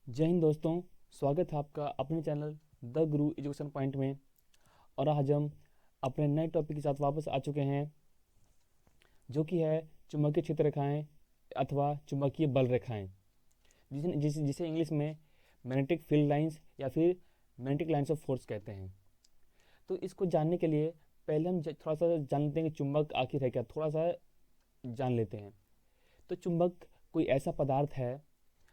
जय हिंद दोस्तों। स्वागत है आपका अपने channel the Guru education point में। और आज हम अपने नए टॉपिक के साथ वापस आ चुके हैं, जो कि है चुंबकीय क्षेत्र रेखाएं अथवा चुंबकीय बल रेखाएं, जिसे इंग्लिश में मैग्नेटिक फील्ड लाइंस या फिर मैग्नेटिक लाइंस ऑफ फोर्स कहते हैं। तो इसको जानने के लिए पहले हम थोड़ा सा जान लेते हैं कि चुंबक आखिर है क्या, थोड़ा सा जान लेते हैं। तो चुंबक कोई ऐसा पदार्थ है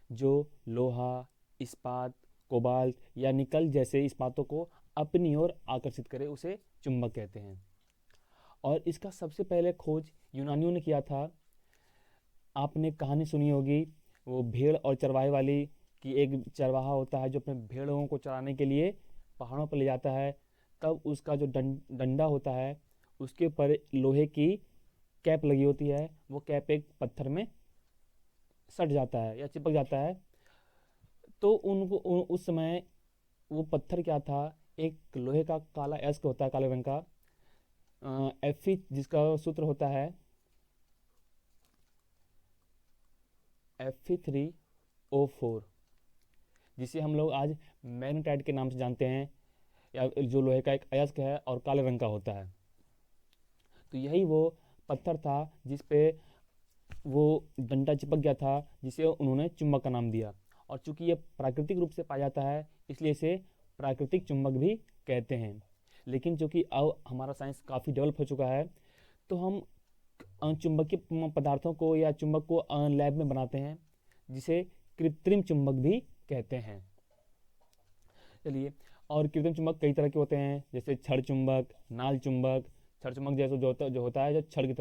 जो लोहा, इस्पात, कोबाल्ट या निकल जैसे इस्पातों को अपनी ओर आकर्षित करे, उसे चुंबक कहते हैं। और इसका सबसे पहले खोज यूनानियों ने किया था। आपने कहानी सुनी होगी, वो भेड़ और चरवाहे वाली, कि एक चरवाहा होता है जो अपने भेड़ों को चराने के लिए पहाड़ों पर ले जाता है। तब उसका जो डंडा होता है, उसके ऊपर लोहे की कैप लगी होती है। वो कैप एक पत्थर में सट जाता है या चिपक जाता है। तो उस समय वो पत्थर क्या था, एक लोहे का काला एस्क होता है, काले रंग का एफी, जिसका सूत्र होता है Fe3O4, जिसे हम लोग आज मैग्नेटाइट के नाम से जानते हैं, या जो लोहे का एक अयस्क है और काले रंग का होता है। तो यही वो पत्थर था जिस पे वो डंडा चिपक गया था, जिसे उन्होंने चुंबक का नाम दिया। और चूंकि ये प्राकृतिक रूप से पाया जाता है, इसलिए इसे प्राकृतिक चुंबक भी कहते हैं। लेकिन चूंकि अब हमारा साइंस काफ़ी डेवलप हो चुका है, तो हम चुंबकीय पदार्थों को या चुंबक को लैब में बनाते हैं, जिसे कृत्रिम चुंबक भी कहते हैं। चलिए, और कृत्रिम चुंबक कई तरह के होते हैं, जैसे छड़ चुंबक, नाल चुंबक। छड़ चुंबक जैसे जो होता है जो छड़ की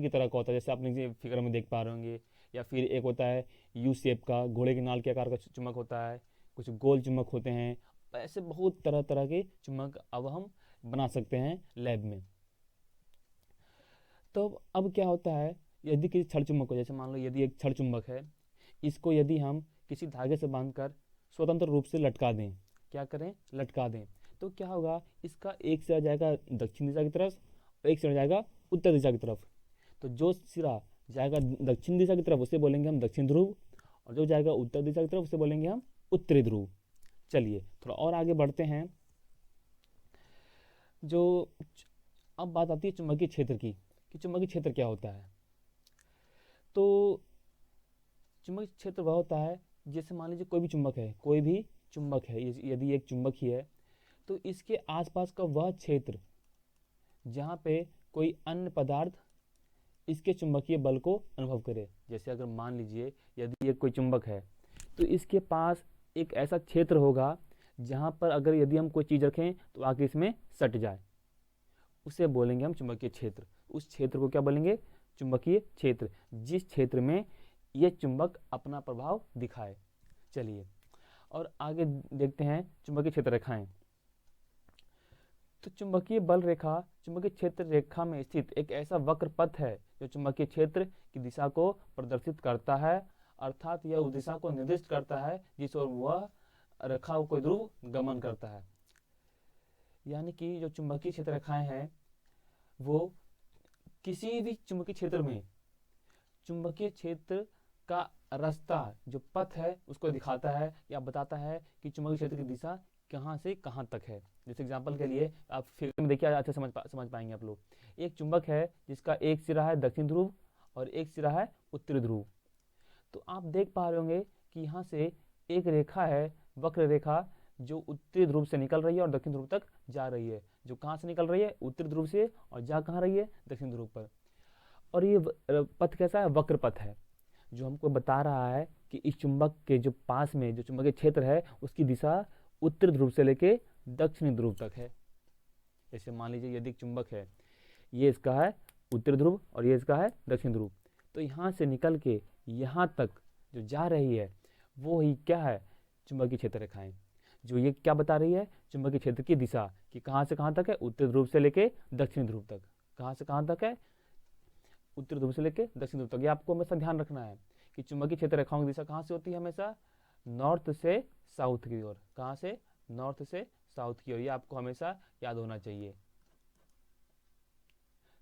तरह का होता है, जैसे आपने फिगर में देख पा रहे होंगे। या फिर एक होता है यू शेप का, घोड़े के नाल के आकार का चुंबक होता है। कुछ गोल चुंबक होते हैं। ऐसे बहुत तरह तरह के चुंबक अब हम बना सकते हैं लैब में। तो अब क्या होता है, यदि किसी छड़ चुंबक को, जैसे मान लो यदि एक छड़ चुंबक है, इसको यदि हम किसी धागे से बांधकर स्वतंत्र रूप से लटका दें, क्या करें, लटका दें, तो क्या होगा, इसका एक सिरा जाएगा दक्षिण दिशा की तरफ और एक सिरा जाएगा उत्तर दिशा की तरफ। तो जो सिरा जाएगा दक्षिण दिशा की तरफ उसे बोलेंगे हम दक्षिण ध्रुव, और जो जाएगा उत्तर दिशा की तरफ उसे बोलेंगे हम उत्तरी ध्रुव। चलिए थोड़ा और आगे बढ़ते हैं। जो अब बात आती है चुंबकीय क्षेत्र की, कि चुंबकीय क्षेत्र क्या होता है। तो चुंबकीय क्षेत्र वह होता है, जैसे मान लीजिए कोई भी चुंबक है, यदि एक चुंबक ही है, तो इसके आसपास का वह क्षेत्र जहाँ पे कोई अन्य पदार्थ इसके चुंबकीय बल को अनुभव करे। जैसे अगर मान लीजिए यदि एक कोई चुंबक है, तो इसके पास एक ऐसा क्षेत्र होगा जहाँ पर अगर यदि हम कोई चीज़ रखें तो आके इसमें सट जाए, उसे बोलेंगे हम चुंबकीय क्षेत्र। उस क्षेत्र को क्या बोलेंगे, चुंबकीय क्षेत्र, जिस क्षेत्र में यह चुंबक अपना प्रभाव दिखाए। चलिए और आगे देखते हैं चुंबकीय क्षेत्र रेखाएं। तो चुंबकीय बल रेखा चुंबकीय क्षेत्र रेखा में स्थित एक ऐसा वक्र पथ है जो चुंबकीय क्षेत्र की दिशा को प्रदर्शित करता है, अर्थात यह उस दिशा को निर्दिष्ट करता है जिस ओर वह रेखा कोई ध्रुव गमन करता है। यानी कि जो चुंबकीय क्षेत्र रेखाएं हैं, वो किसी भी चुंबकीय क्षेत्र में चुंबकीय क्षेत्र का रास्ता, जो पथ है, उसको दिखाता है या बताता है कि चुंबकीय क्षेत्र की दिशा कहाँ से कहाँ तक है। जैसे एग्जांपल के लिए आप फिर में देखिए, अच्छा समझ पाएंगे आप लोग। एक चुंबक है जिसका एक सिरा है दक्षिण ध्रुव और एक सिरा है उत्तरी ध्रुव। तो आप देख पा रहे होंगे कि यहाँ से एक रेखा है, वक्र रेखा, जो उत्तरी ध्रुव से निकल रही है और दक्षिण ध्रुव तक जा रही है। जो कहाँ से निकल रही है, उत्तरी ध्रुव से, और जा कहाँ रही है, दक्षिण ध्रुव पर। और ये पथ कैसा है, वक्र पथ है, जो हमको बता रहा है कि इस चुंबक के जो पास में जो चुंबकीय क्षेत्र है, उसकी दिशा उत्तर ध्रुव से लेके दक्षिणी ध्रुव तक है। जैसे मान लीजिए यदि एक चुंबक है, ये इसका है उत्तर ध्रुव और ये इसका है दक्षिण ध्रुव, तो यहाँ से निकल के यहाँ तक जो जा रही है, वो ही क्या है, चुंबकीय क्षेत्र रेखाएं, जो ये क्या बता रही है, चुंबकीय क्षेत्र की दिशा, कि कहाँ से कहाँ तक है, उत्तर ध्रुव से लेके दक्षिण ध्रुव तक। कहाँ से कहाँ तक है, उत्तर ध्रुव से लेके दक्षिण ध्रुव तक। ये आपको हमेशा ध्यान रखना है कि चुंबकीय क्षेत्र रेखाओं की दिशा कहाँ से होती है, हमेशा नॉर्थ से साउथ की ओर। कहाँ से, नॉर्थ से साउथ की ओर। ये आपको हमेशा याद होना चाहिए।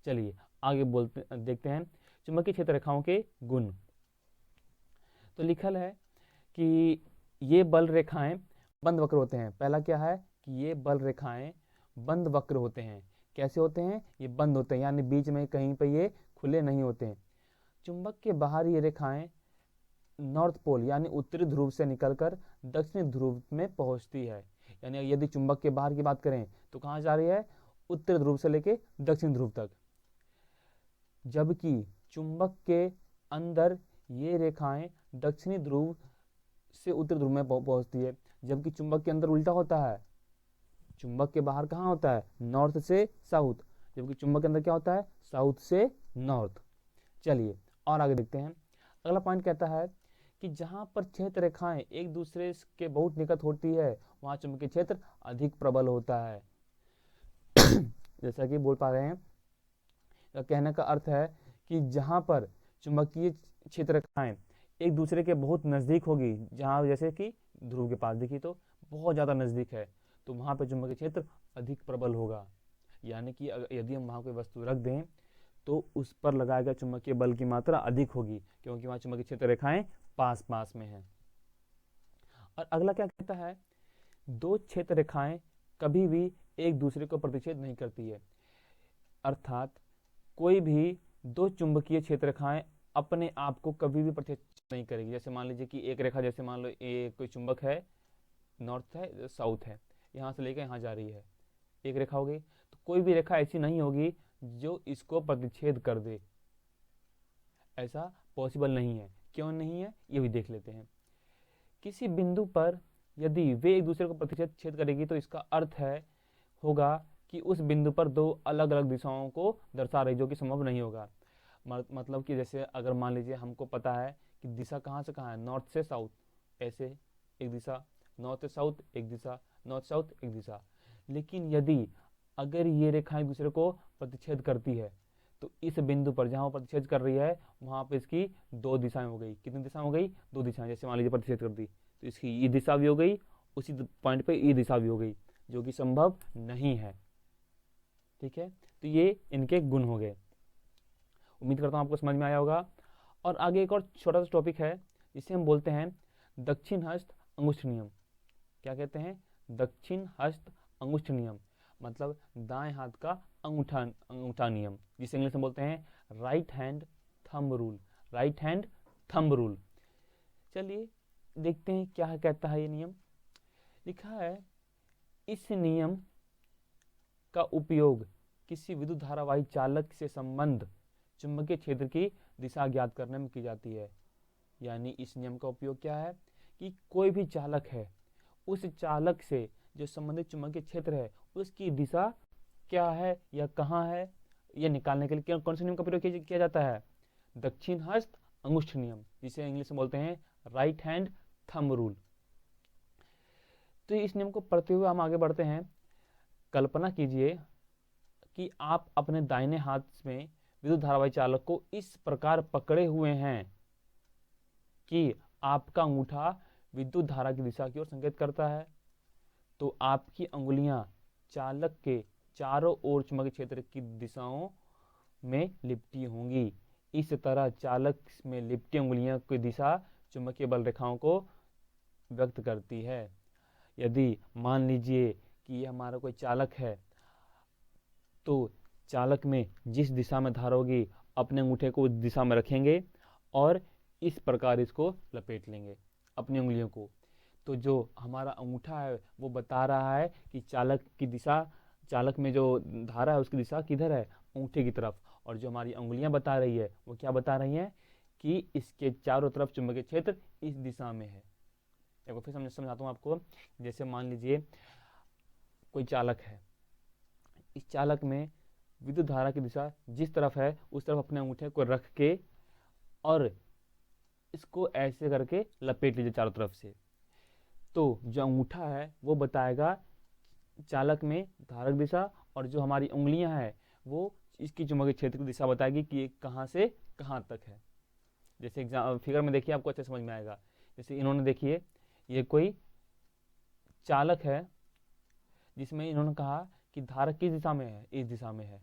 चलिए आगे देखते हैं चुंबकीय क्षेत्र रेखाओं के गुण। तो लिखल है कि ये बल रेखाएं बंद वक्र होते हैं। पहला क्या है कि ये बल रेखाएं बंद वक्र होते हैं। कैसे होते हैं? ये बंद होते हैं, यानी बीच में कहीं पे ये खुले नहीं होते हैं। चुंबक के बाहर ये रेखाएं नॉर्थ पोल यानी उत्तरी ध्रुव से निकलकर दक्षिणी ध्रुव में पहुंचती है। यानी यदि चुंबक के बाहर की बात करें तो कहाँ जा रही है? उत्तरी ध्रुव से लेके दक्षिण ध्रुव तक। जबकि चुंबक के अंदर ये रेखाएं दक्षिणी ध्रुव से उत्तरी ध्रुव में पहुंचती है। जबकि चुंबक के अंदर उल्टा होता है, चुंबक के बाहर कहाँ होता है? नॉर्थ से साउथ, जबकि चुंबक के अंदर क्या होता है? साउथ से नॉर्थ। चलिए और आगे देखते हैं। अगला पॉइंट कहता है कि जहां पर क्षेत्र रेखाएं एक दूसरे के बहुत निकट होती है वहां चुंबकीय क्षेत्र अधिक प्रबल होता है। जैसा कि बोल पा रहे हैं, कहने का अर्थ है कि जहां पर चुंबकीय क्षेत्र रेखाएं एक दूसरे के बहुत नजदीक होगी, जहां जैसे कि ध्रुव के पास देखिए तो बहुत ज्यादा नजदीक है, तो वहां पर चुंबकीय क्षेत्र अधिक प्रबल होगा। यानी कि यदि हम वहां कोई वस्तु रख दें तो उस पर लगाया गया चुंबकीय बल की मात्रा अधिक होगी, क्योंकि वहां चुंबकीय क्षेत्र रेखाएं पास पास में है। और अगला क्या कहता है? दो क्षेत्र रेखाएं कभी भी एक दूसरे को प्रतिच्छेद नहीं करती है। अर्थात कोई भी दो चुंबकीय क्षेत्र रेखाएं अपने आप को कभी भी प्रतिच्छेद नहीं करेगी। जैसे मान लीजिए कि एक रेखा, जैसे मान लो ये कोई चुंबक है, नॉर्थ है साउथ है, यहाँ से लेकर यहाँ जा रही है, एक रेखा हो गई। तो कोई भी रेखा ऐसी नहीं होगी जो इसको प्रतिच्छेद कर दे, ऐसा पॉसिबल नहीं है। क्यों नहीं है ये भी देख लेते हैं। किसी बिंदु पर यदि वे एक दूसरे को प्रतिच्छेद करेगी तो इसका अर्थ है होगा कि उस बिंदु पर दो अलग अलग दिशाओं को दर्शा रही, जो कि संभव नहीं होगा। मतलब कि जैसे अगर मान लीजिए हमको पता है कि दिशा कहाँ से कहाँ है, नॉर्थ से साउथ, ऐसे एक दिशा, नॉर्थ से साउथ एक दिशा, नॉर्थ साउथ एक दिशा। लेकिन यदि अगर ये रेखा एक दूसरे को प्रतिच्छेद करती है तो इस बिंदु पर जहां वो प्रतिच्छेद कर रही है वहां पर इसकी दो दिशाएं हो गई। कितनी दिशाएं हो गई? दो दिशाएं। जैसे मान लीजिए प्रतिच्छेद कर दी तो इसकी ये दिशा भी हो गई, उसी पॉइंट पे ये दिशा भी हो गई, जो कि संभव नहीं है। ठीक है, तो ये इनके गुण हो गए। उम्मीद करता हूं आपको समझ में आया होगा। और आगे एक और छोटा सा टॉपिक है जिसे हम बोलते हैं दक्षिण हस्त अंगुष्ठ नियम। क्या कहते हैं? दक्षिण हस्त अंगुष्ठ नियम, मतलब दाएं हाथ का अंगूठा अंगूठा नियम, जिसे इंग्लिश में बोलते हैं right hand thumb rule. Right hand thumb rule. चलिए देखते हैं क्या कहता है ये नियम। लिखा है, इस नियम का उपयोग किसी विद्युत धारावाही चालक से संबंध चुंबकीय क्षेत्र की दिशा ज्ञात करने में की जाती है। यानी इस नियम का उपयोग क्या है कि कोई भी चालक है, उस चालक से जो संबंधित चुंबकीय क्षेत्र है उसकी दिशा क्या है या कहाँ है, यह निकालने के लिए कौन से नियम का प्रयोग किया जाता है? दक्षिण हस्त अंगुष्ठ नियम, जिसे इंग्लिश में बोलते हैं राइट हैंड थंब रूल। तो इस नियम को पढ़ते हुए हम आगे बढ़ते हैं। कल्पना कीजिए कि आप अपने दाहिने हाथ में विद्युत धारावाही चालक को इस प्रकार पकड़े हुए हैं कि आपका अंगूठा विद्युत धारा की दिशा की ओर संकेत करता है। तो आपकी अंगुलियां चालक के चारों ओर चुंबकीय क्षेत्र की दिशाओं में लिपटी होंगी। इस तरह चालक में लिपटी अंगुलियों की दिशा चुंबकीय बल रेखाओं को व्यक्त करती है। यदि मान लीजिए कि ये हमारा कोई चालक है, तो चालक में जिस दिशा में धारा होगी अपने अंगूठे को उस दिशा में रखेंगे और इस प्रकार इसको लपेट लेंगे अपनी उंगलियों को। तो जो हमारा अंगूठा है वो बता रहा है कि चालक की दिशा, चालक में जो धारा है उसकी दिशा किधर है? अंगूठे की तरफ। और जो हमारी उंगलियां बता रही है वो क्या बता रही हैं कि इसके चारों तरफ चुंबकीय क्षेत्र इस दिशा में है। एक बार फिर समझाता हूँ आपको। जैसे मान लीजिए कोई चालक है, इस चालक में विद्युत धारा की दिशा जिस तरफ है उस तरफ अपने अंगूठे को रख के और इसको ऐसे करके लपेट लीजिए चारों तरफ से। तो जो अंगूठा है वो बताएगा चालक में धारक दिशा, और जो हमारी उंगलियां हैं वो इसकी चुंबकीय क्षेत्र की दिशा बताएगी कि ये कहाँ से कहाँ तक है। जैसे एग्जाम फिगर में देखिए आपको अच्छे समझ में आएगा। जैसे इन्होंने देखिए ये कोई चालक है जिसमें इन्होंने कहा कि धारक किस दिशा में है? इस दिशा में है।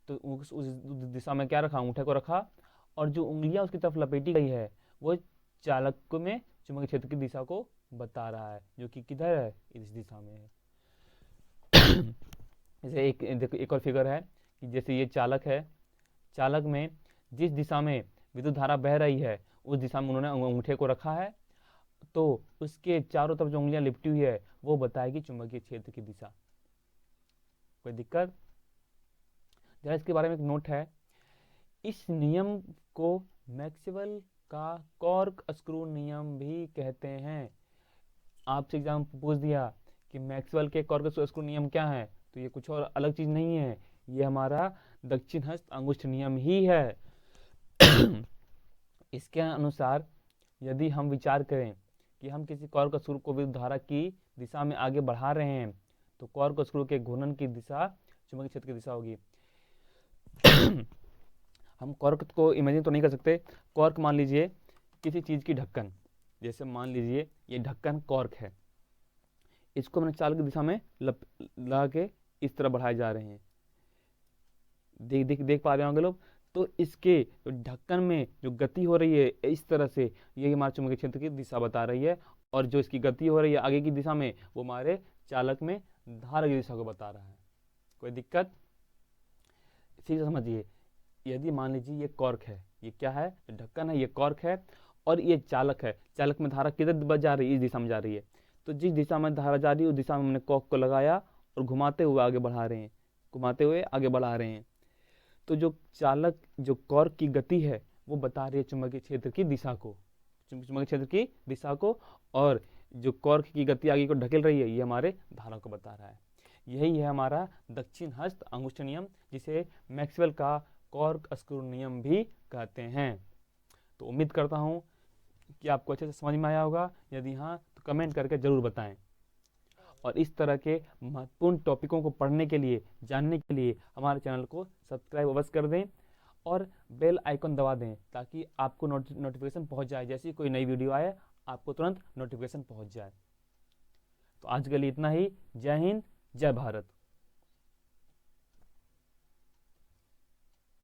तो उस दिशा में क्या रखा? अंगूठे को रखा, और जो उंगलियां उसकी तरफ लपेटी गई है वो चालक में चुंबकीय क्षेत्र की दिशा को बता रहा है, जो कि किधर है, इस दिशा में है। जैसे देखो एक और फिगर है कि जैसे ये चालक है, चालक में जिस दिशा में विद्युत धारा बह रही है उस दिशा में उन्होंने अंगूठे को रखा है, तो उसके चारों तरफ जो उंगलियां लिपटी हुई है वो बताएगी चुंबकीय क्षेत्र की दिशा। कोई दिक्कत? जरा इसके बारे में एक नोट है, इस नियम को मैक्सवेल का कॉर्क स्क्रू नियम भी कहते हैं। आपसे एग्जाम पूछ दिया कि मैक्सवेल के कॉर्क स्क्रू नियम क्या है, तो ये कुछ और अलग चीज नहीं है, ये हमारा दक्षिण हस्त अंगुष्ठ नियम ही है। इसके अनुसार यदि हम विचार करें कि हम किसी कॉर्क स्क्रू को विद्युत धारा की दिशा में आगे बढ़ा रहे हैं, तो कॉर्क स्क्रू के घूर्णन की दिशा चुंबकीय क्षेत्र की दिशा होगी। हम कॉर्क को इमेजिन तो नहीं कर सकते। कॉर्क मान लीजिए किसी चीज की ढक्कन, जैसे मान लीजिए ये ढक्कन कॉर्क है, इसको मैंने चालक की दिशा में लगा के इस तरह बढ़ाए जा रहे हैं। देख पा रहे होंगे लोग। तो इसके ढक्कन में जो गति हो रही है इस तरह से, ये हमारे चुंबकीय क्षेत्र की दिशा बता रही है, और जो इसकी गति हो रही है आगे की दिशा में, वो हमारे चालक में धारा की दिशा को बता रहा है। कोई दिक्कत? ठीक से समझिए, यदि मान लीजिए ये कॉर्क है, ये क्या है, ढक्कन है, ये कॉर्क है, और ये चालक है, चालक में धारा किधर जा रही है, इस दिशा में जा रही है। तो जिस दिशा में धारा जा रही है उस दिशा में हमने कॉर्क को लगाया और घुमाते हुए आगे बढ़ा रहे हैं, घुमाते हुए आगे बढ़ा रहे हैं। तो जो चालक, जो कॉर्क की गति है वो बता रही है चुंबकीय क्षेत्र की दिशा को, चुंबकीय क्षेत्र की दिशा को, और जो कॉर्क की गति आगे को ढकेल रही है ये हमारे धारा को बता रहा है। यही है हमारा दक्षिण हस्त अंगुष्ठ नियम, जिसे मैक्सवेल का कॉर्क स्क्रू नियम भी कहते हैं। तो उम्मीद करता हूँ कि आपको अच्छे से समझ में आया होगा। यदि हाँ तो कमेंट करके जरूर बताएं, और इस तरह के महत्वपूर्ण टॉपिकों को पढ़ने के लिए, जानने के लिए हमारे चैनल को सब्सक्राइब अवश्य कर दें और बेल आइकन दबा दें, ताकि आपको नोटिफिकेशन पहुंच जाए, जैसी कोई नई वीडियो आए आपको तुरंत नोटिफिकेशन पहुंच जाए। तो आज के लिए इतना ही। जय हिंद, जय भारत।